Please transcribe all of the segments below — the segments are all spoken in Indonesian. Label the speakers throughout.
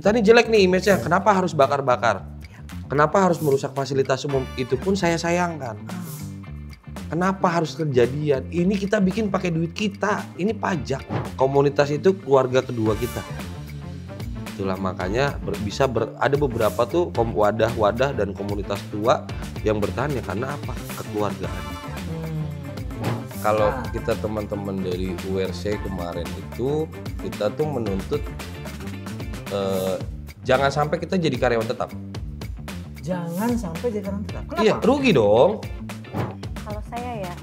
Speaker 1: Kita nih jelek nih image-nya, kenapa harus bakar-bakar? Kenapa harus merusak fasilitas umum? Itu pun saya sayangkan. Kenapa harus kejadian? Ini kita bikin pakai duit kita, ini pajak. Komunitas itu keluarga kedua kita. Itulah makanya ada beberapa tuh wadah-wadah dan komunitas tua yang bertahan ya karena apa? Kekeluargaan. Kalau kita teman-teman dari URC kemarin itu, kita tuh menuntut jangan sampai kita jadi karyawan tetap.
Speaker 2: Jangan sampai jadi karyawan tetap. Kenapa?
Speaker 1: Iya, rugi dong.
Speaker 3: Kalau saya ya,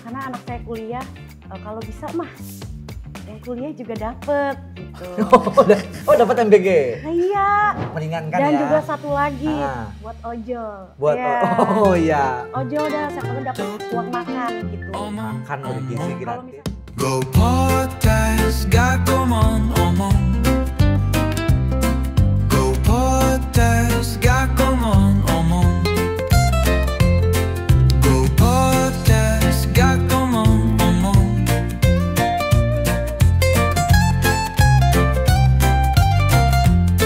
Speaker 3: karena anak saya kuliah, kalau bisa mah yang kuliah juga dapet gitu.
Speaker 2: Dapat MBG.
Speaker 3: Nah, iya.
Speaker 2: Meringankan
Speaker 3: Dan
Speaker 2: ya.
Speaker 3: juga satu lagi buat ojol.
Speaker 2: Buat
Speaker 3: ya.
Speaker 2: iya.
Speaker 3: Ojol dah, saya dapat uang makan gitu.
Speaker 2: Makan bergizi
Speaker 3: Kalau
Speaker 2: gratis.
Speaker 3: misalnya
Speaker 4: Go podcast, gak omong. Go podcast, gak omong. Go podcast, gak omong.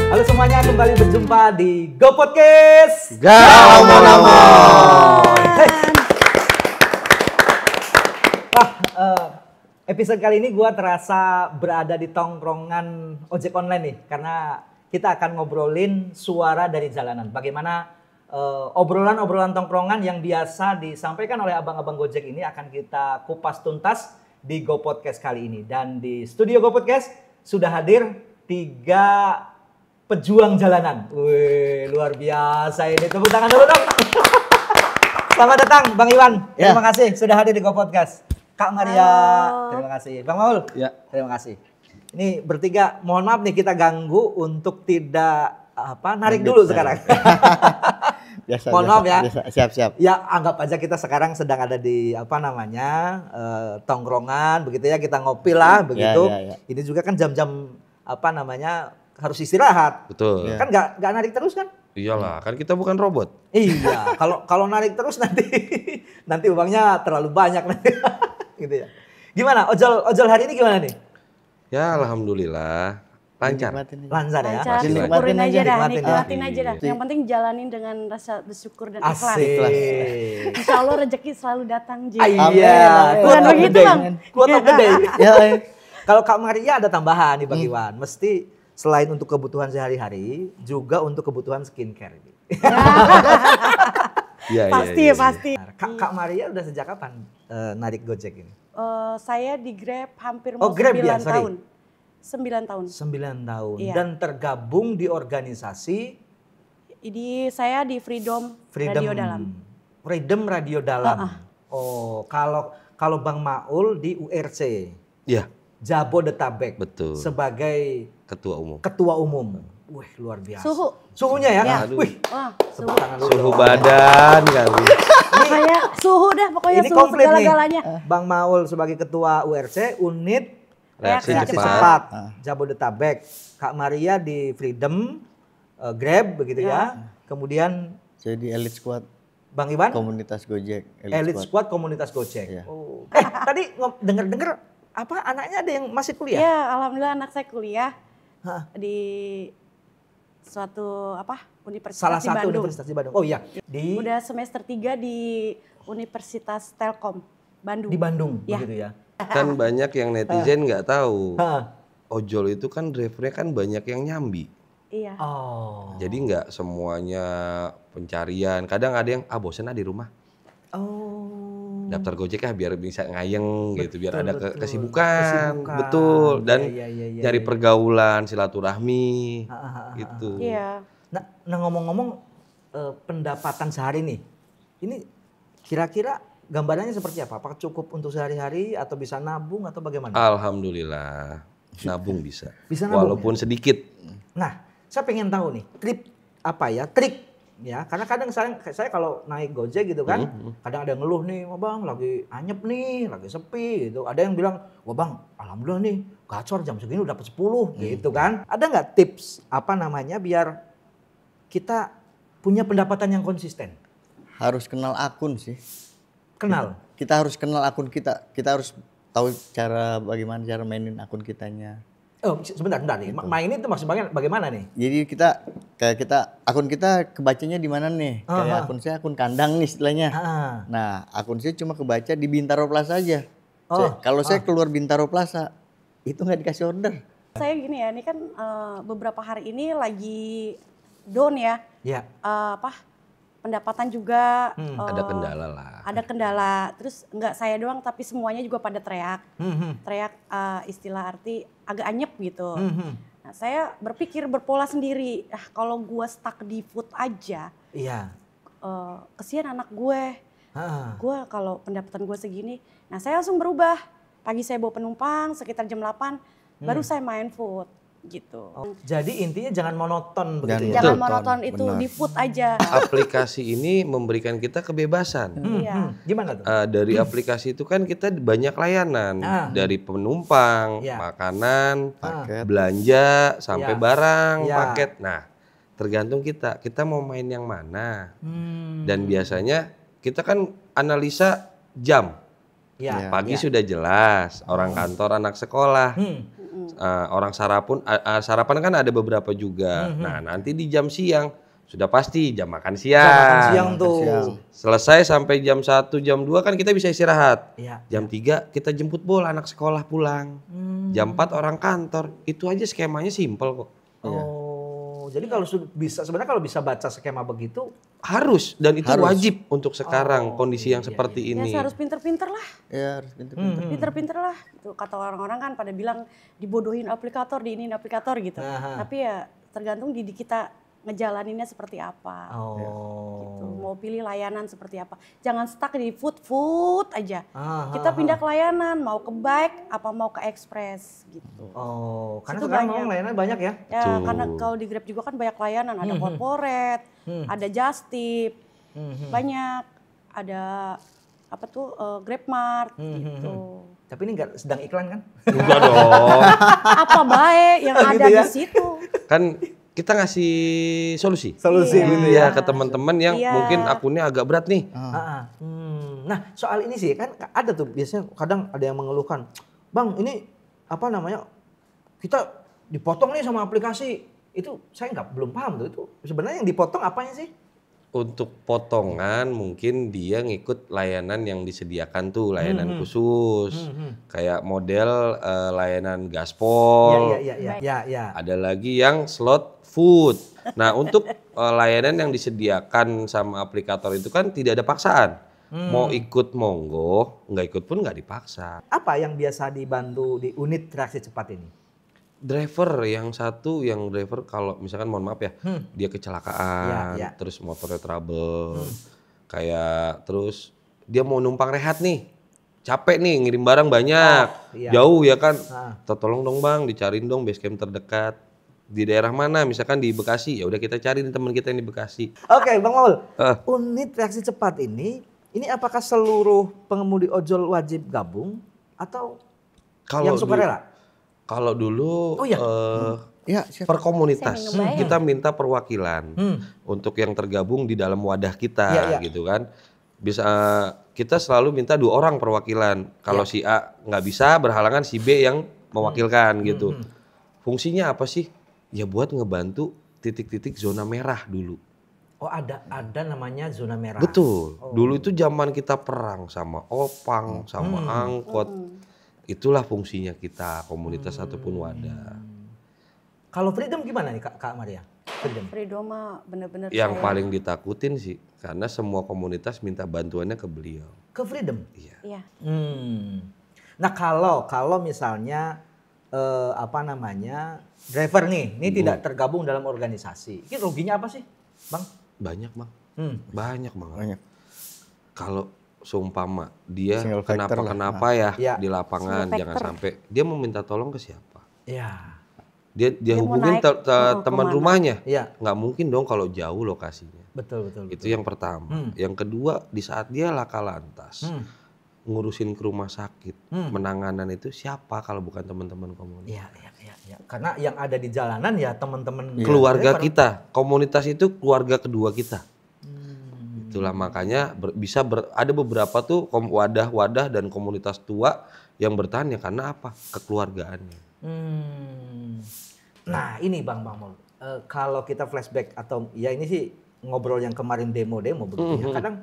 Speaker 2: Halo semuanya, kembali berjumpa di Go Podcast.
Speaker 1: Gak omong-omong.
Speaker 2: Episode kali ini gue terasa berada di tongkrongan ojek online nih, karena kita akan ngobrolin suara dari jalanan. Bagaimana obrolan-obrolan tongkrongan yang biasa disampaikan oleh abang-abang Gojek ini akan kita kupas tuntas di Go Podcast kali ini. Dan di studio Go Podcast sudah hadir 3 pejuang jalanan. Wih, luar biasa ini. Tepuk tangan dulu dong. Selamat datang Bang Iwan.
Speaker 1: Ya.
Speaker 2: Terima kasih sudah hadir di Go Podcast. Kak Maria,
Speaker 3: halo.
Speaker 2: terima kasih. Bang Maul,
Speaker 1: Ya.
Speaker 2: terima kasih. Ini bertiga, mohon maaf nih kita ganggu untuk tidak narik dulu sekarang.
Speaker 5: Biasa,
Speaker 2: Mohon maaf ya.
Speaker 5: Siap.
Speaker 2: Ya anggap aja kita sekarang sedang ada di tongkrongan begitu ya, kita ngopi lah begitu.
Speaker 5: Ya.
Speaker 2: Ini juga kan jam-jam harus istirahat.
Speaker 1: Betul.
Speaker 5: Ya.
Speaker 2: Kan nggak narik terus kan?
Speaker 1: Iyalah, kan kita bukan robot.
Speaker 2: Iya, kalau narik terus nanti uangnya terlalu banyak nanti. Gitu ya. Gimana? Ojol hari ini gimana nih?
Speaker 1: Ya alhamdulillah lancar.
Speaker 2: Lancar ya?
Speaker 3: lancar,
Speaker 5: Masih
Speaker 3: syukurin
Speaker 5: nikmatin
Speaker 3: aja
Speaker 5: aja,
Speaker 3: dah,
Speaker 2: nikmatin ya.
Speaker 3: nikmatin aja dah. Yang penting jalanin dengan rasa bersyukur dan ikhlas.
Speaker 2: Asik.
Speaker 3: Insya Allah rezeki selalu datang, Ji.
Speaker 2: Iya,
Speaker 5: Amin.
Speaker 2: quote
Speaker 3: Bukan
Speaker 2: of the
Speaker 3: begitu,
Speaker 2: day.
Speaker 3: Bang?
Speaker 2: Quote of the day.
Speaker 5: Ya,
Speaker 2: Kalau Kak Maria ada tambahan nih Bang Iwan, mesti selain untuk kebutuhan sehari-hari, juga untuk kebutuhan skincare.
Speaker 1: Iya,
Speaker 3: Pasti
Speaker 1: iya,
Speaker 3: ya, pasti.
Speaker 2: Kak Maria udah sejak kapan narik Gojek ini?
Speaker 3: Saya di Grab hampir mau
Speaker 2: Grab
Speaker 3: 9
Speaker 2: ya, sorry.
Speaker 3: tahun. 9 tahun.
Speaker 2: 9 tahun.
Speaker 3: Iya.
Speaker 2: Dan tergabung di organisasi
Speaker 3: Saya di Freedom Radio Dalam.
Speaker 2: Freedom Radio Dalam. Oh, kalau Bang Maul di URC,
Speaker 1: Iya,
Speaker 2: Jabodetabek.
Speaker 1: betul.
Speaker 2: Sebagai
Speaker 1: Ketua umum.
Speaker 2: ketua umum. Wih, luar biasa. Suhunya ya?
Speaker 3: Ya.
Speaker 2: Wih,
Speaker 3: Wah,
Speaker 2: tepuk
Speaker 3: suhu.
Speaker 2: tangan dulu
Speaker 1: Suhu
Speaker 2: dong.
Speaker 1: badan kali.
Speaker 3: Pokoknya suhu dah, pokoknya
Speaker 2: Ini
Speaker 3: suhu
Speaker 2: komplit nih.
Speaker 3: segala-galanya.
Speaker 2: Bang Maul sebagai ketua URC, unit
Speaker 1: Reaksi
Speaker 2: reaksi
Speaker 1: cepat.
Speaker 2: cepat Jabodetabek. Kak Maria di Freedom Grab begitu ya. Kemudian
Speaker 5: Jadi Elite Squad
Speaker 2: Bang Iwan
Speaker 5: komunitas Gojek.
Speaker 2: Elite Squad komunitas Gojek.
Speaker 5: Iya.
Speaker 2: Oh. Tadi denger-denger anaknya ada yang masih kuliah?
Speaker 3: Ya, alhamdulillah anak saya kuliah
Speaker 2: Hah.
Speaker 3: di suatu universitas
Speaker 2: Salah
Speaker 3: di
Speaker 2: satu
Speaker 3: Bandung.
Speaker 2: universitas di Bandung. Oh iya, di
Speaker 3: Udah semester 3 di Universitas Telkom Bandung.
Speaker 2: di Bandung
Speaker 3: Ya.
Speaker 2: begitu ya.
Speaker 1: Kan banyak yang netizen nggak tahu.
Speaker 2: Hah.
Speaker 1: Ojol itu kan drivernya kan banyak yang nyambi.
Speaker 3: Iya.
Speaker 2: Oh.
Speaker 1: Jadi nggak semuanya pencarian. Kadang ada yang bosen di rumah.
Speaker 2: Oh.
Speaker 1: Daftar Gojek biar bisa ngayeng gitu, biar ada
Speaker 2: betul.
Speaker 1: kesibukan.
Speaker 2: Kesibukan.
Speaker 1: Betul. Dan
Speaker 2: Iya,
Speaker 1: nyari
Speaker 2: iya.
Speaker 1: pergaulan, silaturahmi gitu.
Speaker 3: Iya.
Speaker 2: Nah ngomong-ngomong pendapatan sehari nih, ini kira-kira gambarannya seperti apa? Apakah cukup untuk sehari-hari atau bisa nabung atau bagaimana?
Speaker 1: Alhamdulillah nabung bisa.
Speaker 2: Bisa nabung,
Speaker 1: Walaupun sedikit.
Speaker 2: Nah, saya pengen tahu nih, trik ya, karena kadang saya kalau naik Gojek gitu kan, kadang ada yang ngeluh nih, wah bang lagi anyep nih, lagi sepi gitu. Ada yang bilang, wah bang alhamdulillah nih gacor jam segini udah dapat 10 gitu kan. Ada nggak tips biar kita punya pendapatan yang konsisten?
Speaker 5: harus kenal akun sih.
Speaker 2: Kenal?
Speaker 5: Kita harus kenal akun kita. Kita harus tahu bagaimana cara mainin akun kitanya.
Speaker 2: Oh, sebentar nih. Main itu maksudnya bagaimana nih?
Speaker 5: Jadi akun kita kebacanya di mana nih? Kayak akun saya akun kandang nih istilahnya. Nah, akun saya cuma kebaca di Bintaro Plaza aja. Kalau saya keluar Bintaro Plaza, itu nggak dikasih order.
Speaker 3: Saya gini ya, ini kan beberapa hari ini lagi down ya.
Speaker 2: Iya.
Speaker 3: Pendapatan juga
Speaker 1: Ada kendala lah.
Speaker 3: ada kendala. Terus nggak saya doang tapi semuanya juga pada teriak. Teriak istilah arti agak anyep gitu. Nah, saya berpikir berpola sendiri. Kalau gue stuck di food aja,
Speaker 2: Iya.
Speaker 3: kesian anak gue. Gue kalau pendapatan gue segini, nah saya langsung berubah. Pagi saya bawa penumpang sekitar jam 8, baru saya main food gitu.
Speaker 2: Jadi intinya jangan monoton begitu ya.
Speaker 3: Jangan
Speaker 1: Betul.
Speaker 3: monoton itu
Speaker 5: Benar.
Speaker 3: di food aja.
Speaker 1: Aplikasi ini memberikan kita kebebasan.
Speaker 3: Iya.
Speaker 2: Gimana tuh?
Speaker 1: Dari aplikasi itu kan kita banyak layanan, dari penumpang,
Speaker 2: Iya.
Speaker 1: makanan,
Speaker 5: Paket.
Speaker 1: belanja, sampai
Speaker 2: Iya.
Speaker 1: barang,
Speaker 2: Iya.
Speaker 1: paket. Nah, tergantung kita mau main yang mana. Dan biasanya kita kan analisa jam.
Speaker 2: Iya.
Speaker 1: Pagi sudah jelas, orang kantor, anak sekolah. Orang sarapan kan ada beberapa juga. Nah, nanti di jam siang sudah pasti jam makan siang.
Speaker 2: Makan siang tuh.
Speaker 1: Selesai sampai jam 1, jam 2 kan kita bisa istirahat.
Speaker 2: Iya.
Speaker 1: Jam 3 kita jemput bola anak sekolah pulang. Jam 4 orang kantor. Itu aja skemanya simpel kok.
Speaker 2: Oh, jadi kalau sebenarnya kalau bisa baca skema begitu,
Speaker 1: Harus dan itu
Speaker 5: Harus.
Speaker 1: wajib untuk sekarang kondisi yang seperti
Speaker 3: Ya
Speaker 1: ini.
Speaker 3: saya harus pinter-pinter lah.
Speaker 5: Ya harus pintar-pintar.
Speaker 3: Pinter-pinter lah. Gitu. Kata orang-orang kan pada bilang dibodohin aplikator, diinin aplikator gitu. Tapi ya tergantung diri kita ngejalaninnya seperti apa. Gitu. Mau pilih layanan seperti apa. Jangan stuck di food aja. Kita pindah ke layanan, mau ke bike apa mau ke express gitu.
Speaker 2: Oh, karena
Speaker 3: Situ
Speaker 2: sekarang
Speaker 3: banyak.
Speaker 2: memang layanan banyak ya.
Speaker 3: Ya karena kalau di Grab juga kan banyak layanan, ada corporate, ada Just Tip, banyak, ada apa tuh GrabMart gitu.
Speaker 2: Tapi ini nggak sedang iklan kan?
Speaker 1: Enggak dong.
Speaker 3: Apa baik yang
Speaker 2: Oh,
Speaker 3: ada
Speaker 2: gitu ya?
Speaker 3: di situ.
Speaker 1: Kan kita ngasih solusi.
Speaker 2: Solusi
Speaker 3: Iya.
Speaker 2: gitu
Speaker 1: Ya
Speaker 2: ya.
Speaker 1: ke teman-teman yang
Speaker 3: Iya.
Speaker 1: mungkin akunnya agak berat nih.
Speaker 2: Nah, soal ini sih kan ada tuh biasanya kadang ada yang mengeluhkan, "Bang, ini apa namanya? Kita dipotong nih sama aplikasi." Itu saya belum paham tuh itu. Sebenarnya yang dipotong apanya sih?
Speaker 1: Untuk potongan mungkin dia ngikut layanan yang disediakan tuh, layanan khusus. Kayak model layanan gaspol.
Speaker 2: Ya.
Speaker 1: Ada lagi yang slot food. Nah, untuk layanan yang disediakan sama aplikator itu kan tidak ada paksaan. Mau ikut monggo, nggak ikut pun nggak dipaksa.
Speaker 2: Apa yang biasa dibantu di unit reaksi cepat ini?
Speaker 1: Driver yang satu, yang driver kalau misalkan mohon maaf ya, dia kecelakaan,
Speaker 2: Ya.
Speaker 1: terus motornya trouble, kayak terus dia mau numpang rehat nih, capek nih ngirim barang banyak,
Speaker 2: iya.
Speaker 1: jauh ya kan, tolong dong bang, dicariin dong base camp terdekat di daerah mana, misalkan di Bekasi, ya udah kita cari nih teman kita yang di Bekasi.
Speaker 2: Oke, Bang Maul. Unit reaksi cepat ini apakah seluruh pengemudi ojol wajib gabung atau yang sukarela?
Speaker 1: Kalau dulu
Speaker 2: Oh, iya.
Speaker 5: Ya, siap.
Speaker 1: per komunitas
Speaker 3: Saya minum
Speaker 1: kita minta perwakilan untuk yang tergabung di dalam wadah kita
Speaker 2: Iya.
Speaker 1: gitu kan. Bisa kita selalu minta 2 orang perwakilan. Kalau si A nggak bisa berhalangan si B yang mewakilkan gitu. Fungsinya apa sih? Ya buat ngebantu titik-titik zona merah dulu.
Speaker 2: Oh, ada namanya zona merah.
Speaker 1: Betul. Dulu itu zaman kita perang sama opang, sama angkot. Itulah fungsinya kita, komunitas ataupun wadah.
Speaker 2: Kalau Freedom gimana nih Kak Maria?
Speaker 3: Freedom mah bener-bener
Speaker 1: Yang
Speaker 3: saya-
Speaker 1: paling ditakutin sih, karena semua komunitas minta bantuannya ke beliau.
Speaker 2: Ke Freedom?
Speaker 3: Iya.
Speaker 2: Nah, kalau misalnya driver nih, ini tidak tergabung dalam organisasi. Ini ruginya apa sih, Bang?
Speaker 1: Banyak bang, banyak banget.
Speaker 5: Banyak.
Speaker 1: Kalau seumpama dia
Speaker 5: Single factor lah.
Speaker 1: kenapa ya
Speaker 2: Iya.
Speaker 1: di lapangan,
Speaker 3: Single
Speaker 1: jangan
Speaker 3: factor.
Speaker 1: sampai dia mau minta tolong ke siapa?
Speaker 2: Iya.
Speaker 1: Dia
Speaker 3: mau
Speaker 1: hubungin
Speaker 3: naik,
Speaker 1: teman
Speaker 3: kemana?
Speaker 1: rumahnya.
Speaker 2: Iya.
Speaker 1: Nggak mungkin dong kalau jauh lokasinya.
Speaker 2: Betul.
Speaker 1: Itu yang pertama. Yang kedua, di saat dia laka lantas ngurusin ke rumah sakit, menanganan itu siapa kalau bukan teman-teman komunitas?
Speaker 2: Iya. Karena yang ada di jalanan ya teman-teman
Speaker 1: Keluarga
Speaker 2: driver.
Speaker 1: kita, komunitas itu keluarga kedua kita. Itulah makanya ada beberapa tuh wadah-wadah dan komunitas tua yang bertahan ya karena apa? Kekeluargaannya.
Speaker 2: Nah ini Bang Mul, kalau kita flashback atau ya ini sih ngobrol yang kemarin demo-demo begitu ya. Kadang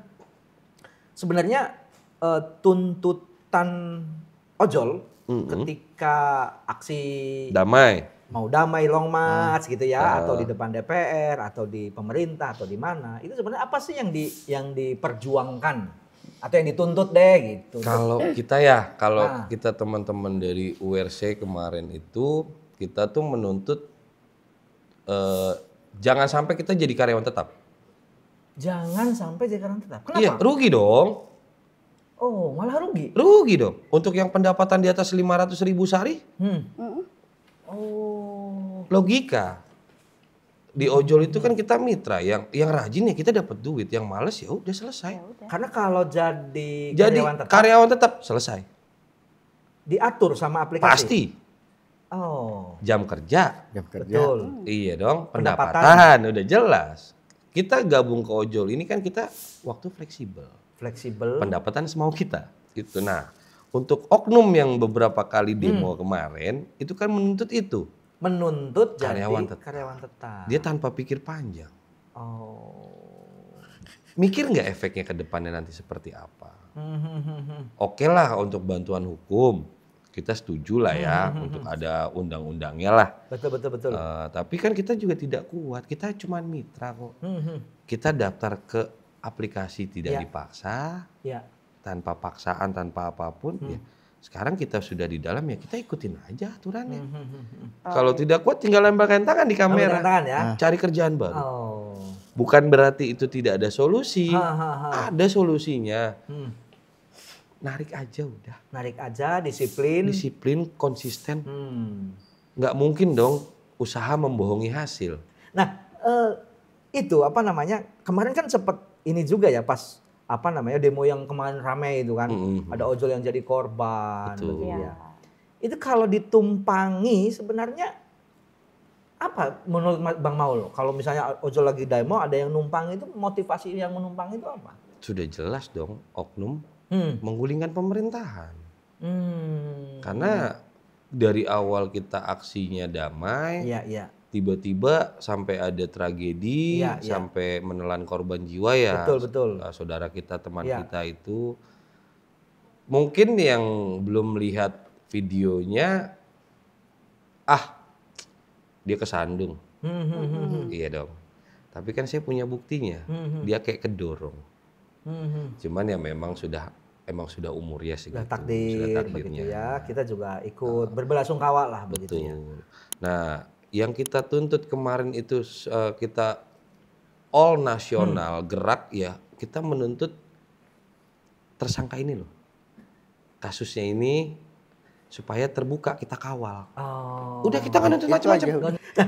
Speaker 2: sebenarnya tuntutan ojol ketika aksi mau damai long march gitu ya, atau di depan DPR atau di pemerintah atau di mana, itu sebenarnya apa sih yang diperjuangkan atau yang dituntut deh gitu.
Speaker 1: Kalau kita kita teman-teman dari URC kemarin itu kita tuh menuntut jangan sampai kita jadi karyawan tetap.
Speaker 2: Jangan sampai jadi karyawan tetap. Kenapa?
Speaker 1: Iya, rugi dong.
Speaker 2: Oh, malah rugi.
Speaker 1: Rugi dong. Untuk yang pendapatan di atas 500.000 sehari.
Speaker 2: Oh.
Speaker 1: Logika. Di ojol itu kan kita mitra, yang rajin ya kita dapat duit, yang males ya udah selesai.
Speaker 2: Karena kalau jadi
Speaker 1: karyawan tetap selesai.
Speaker 2: Diatur sama aplikasi.
Speaker 1: Pasti.
Speaker 2: Oh.
Speaker 1: Jam kerja.
Speaker 2: Betul.
Speaker 1: Iya dong, pendapatan udah jelas. Kita gabung ke ojol ini kan kita waktu fleksibel. Pendapatan semau kita. Itu. Nah, untuk oknum yang beberapa kali demo kemarin itu kan menuntut itu.
Speaker 2: Menuntut
Speaker 1: karyawan
Speaker 2: tetap.
Speaker 1: Dia tanpa pikir panjang.
Speaker 2: Oh.
Speaker 1: Mikir nggak efeknya ke depannya nanti seperti apa? Oke lah untuk bantuan hukum. Kita setuju lah ya untuk ada undang-undangnya lah.
Speaker 2: Betul.
Speaker 1: Tapi kan kita juga tidak kuat. Kita cuma mitra kok. Kita daftar ke aplikasi tidak dipaksa, tanpa paksaan, tanpa apapun. Ya. Sekarang kita sudah di dalam ya kita ikutin aja aturannya. Kalau tidak kuat tinggal lemparkan tangan di kamera. Cari kerjaan baru. Bukan berarti itu tidak ada solusi. Ada solusinya. Narik aja udah.
Speaker 2: Narik aja, disiplin.
Speaker 1: Disiplin, konsisten. Nggak mungkin dong usaha membohongi hasil.
Speaker 2: Nah itu apa namanya, kemarin kan sempat ini juga ya pas apa namanya demo yang kemarin ramai itu kan. Ada ojol yang jadi korban.
Speaker 1: Betul.
Speaker 2: Ya. Itu kalau ditumpangi sebenarnya apa menurut Bang Maul? Kalau misalnya ojol lagi demo ada yang numpang itu, motivasi yang menumpang itu apa?
Speaker 1: Sudah jelas dong oknum menggulingkan pemerintahan. Karena dari awal kita aksinya damai, tiba-tiba sampai ada tragedi, sampai menelan korban jiwa ya.
Speaker 2: Betul.
Speaker 1: Saudara kita, teman kita itu. Mungkin yang belum lihat videonya, dia kesandung. Iya dong. Tapi kan saya punya buktinya. Dia kayak kedorong. Cuman ya memang sudah umurnya segitu.
Speaker 2: Sudah takdirnya. Begitu ya. Kita juga ikut berbelasungkawa lah begitu ya.
Speaker 1: Nah, yang kita tuntut kemarin itu kita all nasional gerak ya, kita menuntut tersangka ini loh. Kasusnya ini supaya terbuka, kita kawal. Udah kita nggak nuntut macam-macam.
Speaker 2: Nah,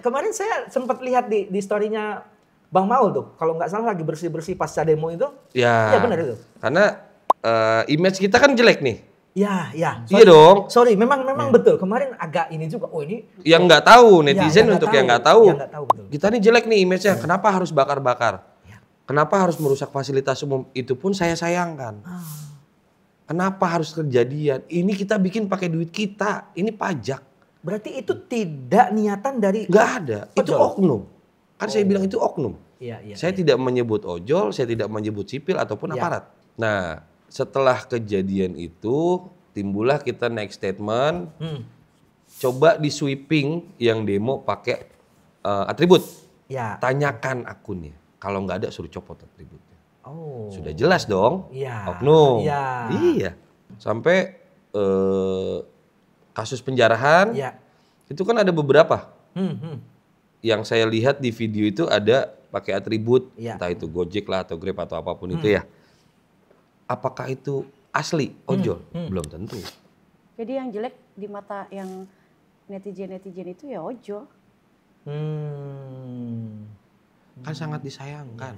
Speaker 2: kemarin saya sempat lihat di story-nya Bang Maul tuh, kalau nggak salah lagi bersih-bersih pasca demo itu.
Speaker 1: Ya benar itu. Karena image kita kan jelek nih.
Speaker 2: Iya.
Speaker 1: Iya dong.
Speaker 2: Sorry, memang betul. Kemarin agak ini juga. Oh ini.
Speaker 1: Yang nggak tahu netizen untuk yang nggak tahu.
Speaker 2: Betul.
Speaker 1: Kita nih jelek nih image-nya. Kenapa harus bakar-bakar? Kenapa harus merusak fasilitas umum? Itu pun saya sayangkan. Kenapa harus kejadian? Ini kita bikin pakai duit kita. Ini pajak.
Speaker 2: Berarti itu tidak niatan dari.
Speaker 1: Nggak ada. Itu oknum. Kan saya bilang itu oknum. Saya tidak menyebut ojol, saya tidak menyebut sipil ataupun aparat. Nah, setelah kejadian itu timbullah kita next statement. Coba di sweeping yang demo pakai atribut. Tanyakan akunnya. Kalau nggak ada suruh copot atributnya. Sudah jelas dong. Oknum. Iya. Sampai kasus penjarahan. Itu kan ada beberapa. Yang saya lihat di video itu ada pakai atribut, entah itu Gojek lah atau Grab atau apapun itu ya. Apakah itu asli ojol? Belum tentu.
Speaker 3: Jadi yang jelek di mata yang netizen itu ya ojol.
Speaker 1: Kan sangat disayangkan.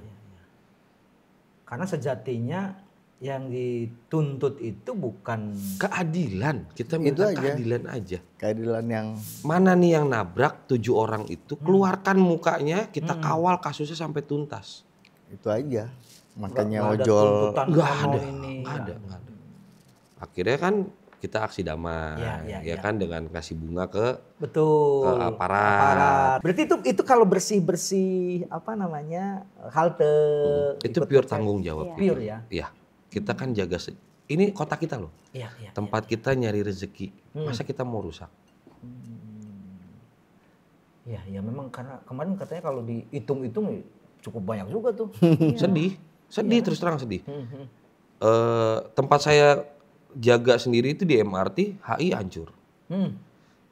Speaker 2: Karena sejatinya yang dituntut itu bukan
Speaker 1: keadilan. Kita minta keadilan aja.
Speaker 5: Keadilan yang
Speaker 1: mana nih yang nabrak 7 orang itu, keluarkan mukanya, kita kawal kasusnya sampai tuntas.
Speaker 5: Itu aja. Makanya ojol
Speaker 1: nggak ada. Akhirnya kan kita aksi damai,
Speaker 2: ya
Speaker 1: kan dengan kasih bunga ke
Speaker 2: betul
Speaker 1: ke aparat.
Speaker 2: Berarti itu kalau bersih apa namanya halte
Speaker 1: itu pure tanggung jawab.
Speaker 2: Pure ya.
Speaker 1: Iya. Kita kan jaga ini kota kita loh. Tempat kita nyari rezeki. Masa kita mau rusak?
Speaker 2: Ya memang karena kemarin katanya kalau dihitung-hitung cukup banyak juga tuh.
Speaker 1: Sedih terus terang sedih. Tempat saya jaga sendiri itu di MRT, HI hancur.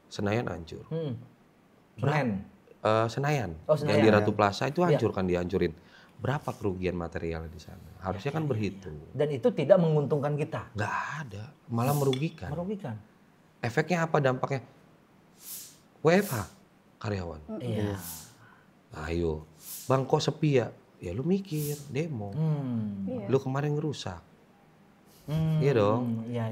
Speaker 1: Senayan hancur. Senayan. Yang di Ratu Plaza itu hancur kan dihancurin. Berapa kerugian material di sana? Harusnya kan berhitung.
Speaker 2: Dan itu tidak menguntungkan kita.
Speaker 1: Nggak ada, malah merugikan. Efeknya apa dampaknya? WFH karyawan.
Speaker 2: Iya.
Speaker 1: Ayo, Bang kok sepi ya? Ya lu mikir, demo. Lu kemarin ngerusak. Iya dong.
Speaker 2: Iya.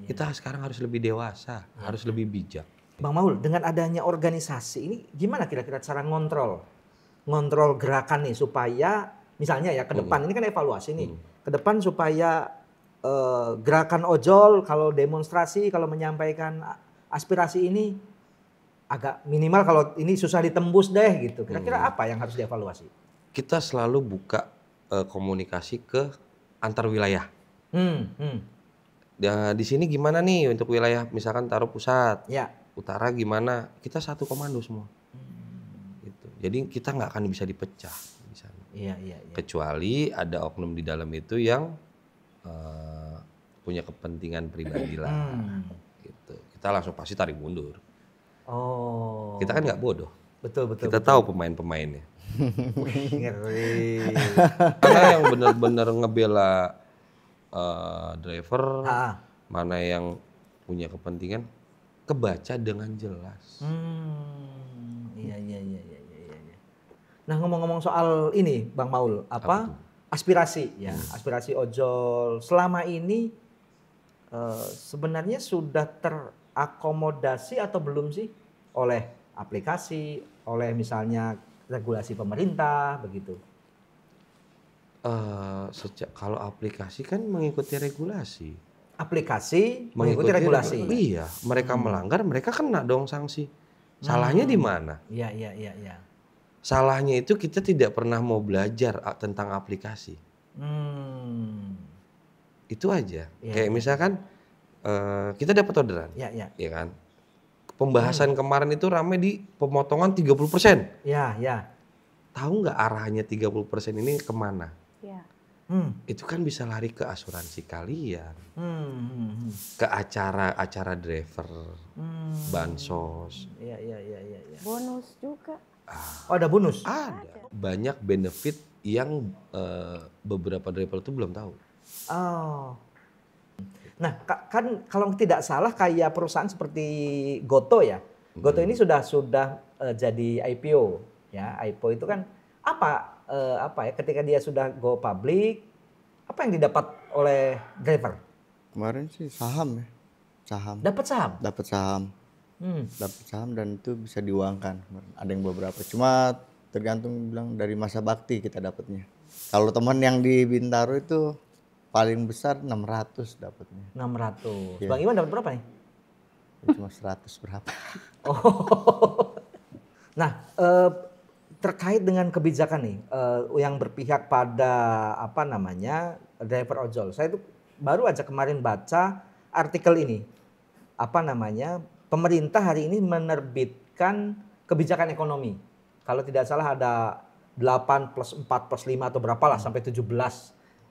Speaker 1: Kita sekarang harus lebih dewasa, harus lebih bijak.
Speaker 2: Bang Maul, dengan adanya organisasi ini gimana kira-kira cara ngontrol gerakan nih supaya misalnya ya ke depan ini kan evaluasi nih. Ke depan supaya gerakan ojol kalau demonstrasi, kalau menyampaikan aspirasi ini agak minimal kalau ini susah ditembus deh gitu. Kira-kira apa yang harus dievaluasi?
Speaker 1: Kita selalu buka komunikasi ke antar wilayah. Di sini gimana nih untuk wilayah misalkan taruh pusat, utara gimana? Kita satu komando semua. Gitu. Jadi kita nggak akan bisa dipecah di sana.
Speaker 2: Iya.
Speaker 1: Kecuali ada oknum di dalam itu yang punya kepentingan pribadi lah. Gitu. Kita langsung pasti tarik mundur.
Speaker 2: Oh.
Speaker 1: Kita kan nggak bodoh.
Speaker 2: Betul.
Speaker 1: Kita tahu pemain-pemainnya.
Speaker 2: Ngeri.
Speaker 1: Karena yang benar-benar ngebela driver, mana yang punya kepentingan, kebaca dengan jelas.
Speaker 2: Iya. Nah ngomong-ngomong soal ini, Bang Maul, aspirasi ya, aspirasi ojol selama ini sebenarnya sudah terakomodasi atau belum sih oleh aplikasi, oleh misalnya regulasi pemerintah begitu?
Speaker 1: Kalau aplikasi kan mengikuti regulasi.
Speaker 2: Aplikasi mengikuti regulasi.
Speaker 1: Iya, mereka melanggar, mereka kena dong sanksi. Salahnya di mana?
Speaker 2: Iya.
Speaker 1: Salahnya itu kita tidak pernah mau belajar tentang aplikasi. Itu aja. Kayak misalkan kita dapat orderan, ya kan? Pembahasan kemarin itu ramai di pemotongan 30%.
Speaker 2: Iya.
Speaker 1: Tahu nggak arahnya 30% ini kemana?
Speaker 3: Iya.
Speaker 1: Itu kan bisa lari ke asuransi kalian, ke acara driver, bansos.
Speaker 2: Iya.
Speaker 3: Bonus juga.
Speaker 2: Oh ada bonus?
Speaker 1: Ada. Banyak benefit yang beberapa driver itu belum tahu.
Speaker 2: Oh. Nah kan kalau tidak salah kayak perusahaan seperti Goto ya. Goto ini sudah jadi IPO ya. IPO itu kan apa ya ketika dia sudah go public, apa yang didapat oleh driver?
Speaker 5: Kemarin sih saham ya.
Speaker 2: Dapat saham?
Speaker 5: Dapat saham dan itu bisa diuangkan. Ada yang beberapa. Cuma tergantung bilang dari masa bakti kita dapatnya. Kalau teman yang di Bintaro itu paling besar 600 dapatnya.
Speaker 2: 600.
Speaker 5: Ya.
Speaker 2: Bang Iwan dapat berapa nih?
Speaker 5: Cuma 100 berapa.
Speaker 2: Oh. Nah, terkait dengan kebijakan nih yang berpihak pada driver ojol. Saya itu baru aja kemarin baca artikel ini. Pemerintah hari ini menerbitkan kebijakan ekonomi. Kalau tidak salah ada 8 plus 4 plus 5 atau berapa lah sampai 17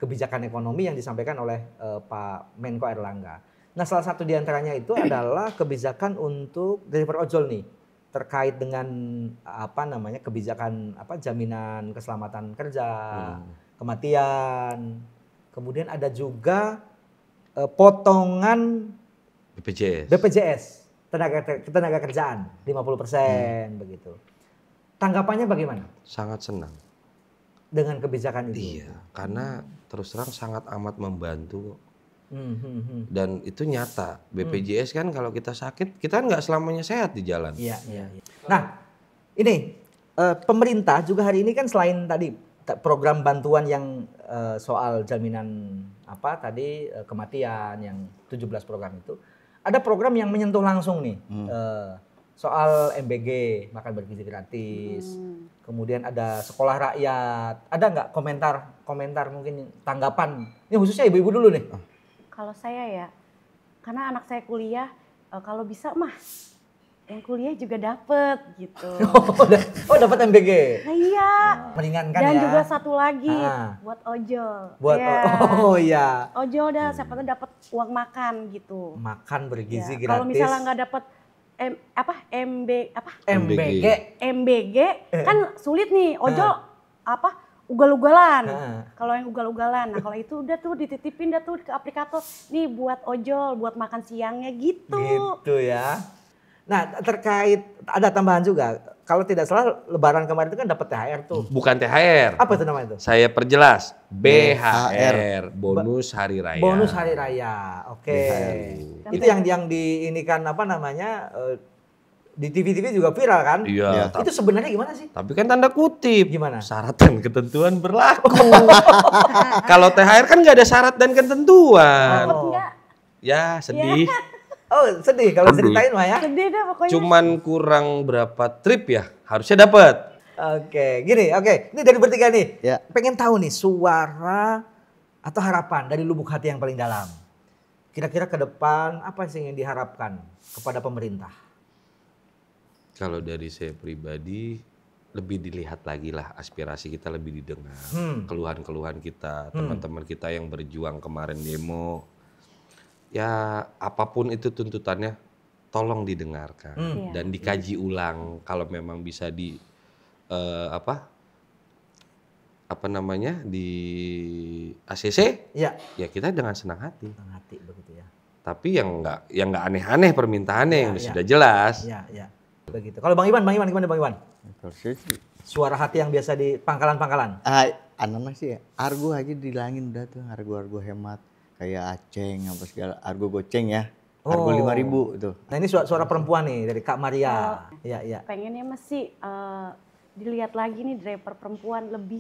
Speaker 2: kebijakan ekonomi yang disampaikan oleh Pak Menko Airlangga. Nah, salah satu di antaranya itu adalah kebijakan untuk driver ojol nih. Terkait dengan kebijakan jaminan keselamatan kerja, kematian. Kemudian ada juga potongan BPJS tenaga kerjaan 50% begitu. Tanggapannya bagaimana?
Speaker 1: Sangat senang
Speaker 2: dengan kebijakan itu.
Speaker 1: Iya, karena terus terang sangat amat membantu. Dan itu nyata. BPJS kan kalau kita sakit, kita kan nggak selamanya sehat di jalan.
Speaker 2: Iya. Nah, ini pemerintah juga hari ini kan selain tadi program bantuan yang soal jaminan kematian yang 17 program itu, ada program yang menyentuh langsung nih. Soal MBG, makan bergizi gratis. Kemudian ada sekolah rakyat. Ada nggak komentar mungkin tanggapan? Ini khususnya ibu-ibu dulu nih.
Speaker 3: Kalau saya ya, karena anak saya kuliah, kalau bisa mah yang kuliah juga dapet gitu.
Speaker 2: Oh dapat MBG?
Speaker 3: Nah, iya.
Speaker 2: Meringankan
Speaker 3: dan
Speaker 2: ya.
Speaker 3: juga satu lagi buat ojol.
Speaker 2: Oh iya.
Speaker 3: Ojol dah, siapa tuh dapat uang makan gitu.
Speaker 2: Makan bergizi gratis.
Speaker 3: Kalau misalnya nggak dapat MBG kan sulit nih. Ojol ugal-ugalan. Kalau yang ugal-ugalan, nah kalau itu udah tuh dititipin dah tuh ke aplikator. Nih buat ojol, buat makan siangnya gitu.
Speaker 2: Gitu ya. Nah terkait ada tambahan juga. Kalau tidak salah Lebaran kemarin itu kan dapat THR tuh.
Speaker 1: Bukan THR.
Speaker 2: Apa itu namanya itu?
Speaker 1: Saya perjelas. BHR. Bonus Hari Raya.
Speaker 2: Bonus Hari Raya. Oke. Itu yang diinikan apa namanya di TV-TV juga viral kan?
Speaker 1: Iya.
Speaker 2: Itu sebenarnya gimana sih?
Speaker 1: Tapi kan tanda kutip.
Speaker 2: Gimana?
Speaker 1: Syarat dan ketentuan berlaku. Kalau THR kan nggak ada syarat dan ketentuan. Ya sedih.
Speaker 2: Oh sedih kalau ceritain mah ya.
Speaker 3: Sedih dah pokoknya.
Speaker 1: Cuman kurang berapa trip ya, harusnya dapat.
Speaker 2: Oke, gini, ini dari bertiga nih.
Speaker 5: Ya.
Speaker 2: Pengen tahu nih suara atau harapan dari lubuk hati yang paling dalam. Kira-kira ke depan apa sih yang diharapkan kepada pemerintah?
Speaker 1: Kalau dari saya pribadi, lebih dilihat lagi lah, aspirasi kita lebih didengar. Keluhan-keluhan kita, teman-teman kita yang berjuang kemarin demo. Ya apapun itu tuntutannya, tolong didengarkan dan dikaji ulang. Kalau memang bisa di di ACC, ya kita dengan senang hati.
Speaker 2: Senang hati begitu ya.
Speaker 1: Tapi yang nggak aneh-aneh permintaannya yang sudah jelas.
Speaker 2: Ya. Begitu. Kalau Bang Iwan gimana Bang Iwan? Suara hati yang biasa di pangkalan-pangkalan.
Speaker 5: Anak sih ya, argo aja dilangin udah tuh, argo hemat. Kayak aceng apa segala, argo goceng ya. Argo 5.000 itu.
Speaker 2: Nah ini suara perempuan nih dari Kak Maria. Iya.
Speaker 3: Pengennya masih dilihat lagi nih driver perempuan lebih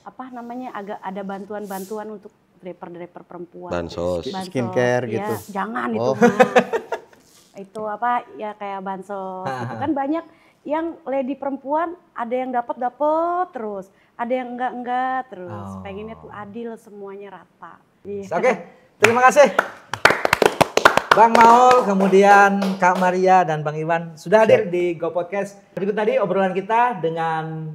Speaker 3: agak ada bantuan-bantuan untuk driver perempuan.
Speaker 1: Bansos.
Speaker 5: Skincare
Speaker 3: ya,
Speaker 5: gitu.
Speaker 3: Jangan itu mah. Itu kayak bansos. Itu kan banyak yang lady perempuan ada yang dapat terus, ada yang enggak terus. Pengennya tuh adil semuanya rata.
Speaker 2: Oke, terima kasih. Bang Maul, kemudian Kak Maria dan Bang Iwan sudah hadir di Go Podcast. Berikut tadi obrolan kita dengan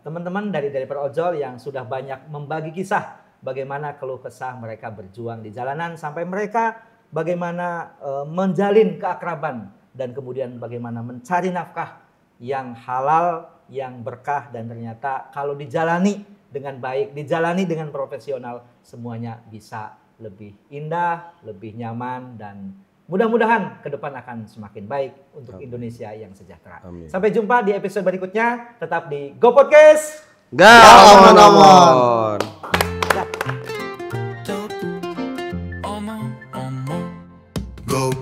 Speaker 2: teman-teman dari Perojol yang sudah banyak membagi kisah bagaimana keluh kesah mereka berjuang di jalanan sampai mereka bagaimana menjalin keakraban dan kemudian bagaimana mencari nafkah yang halal, yang berkah dan ternyata kalau dijalani dengan baik, dijalani dengan profesional, semuanya bisa lebih indah, lebih nyaman, dan mudah-mudahan ke depan akan semakin baik untuk Indonesia yang sejahtera. Amin. Sampai jumpa di episode berikutnya, tetap di Go Podcast.
Speaker 1: Omon.
Speaker 4: Go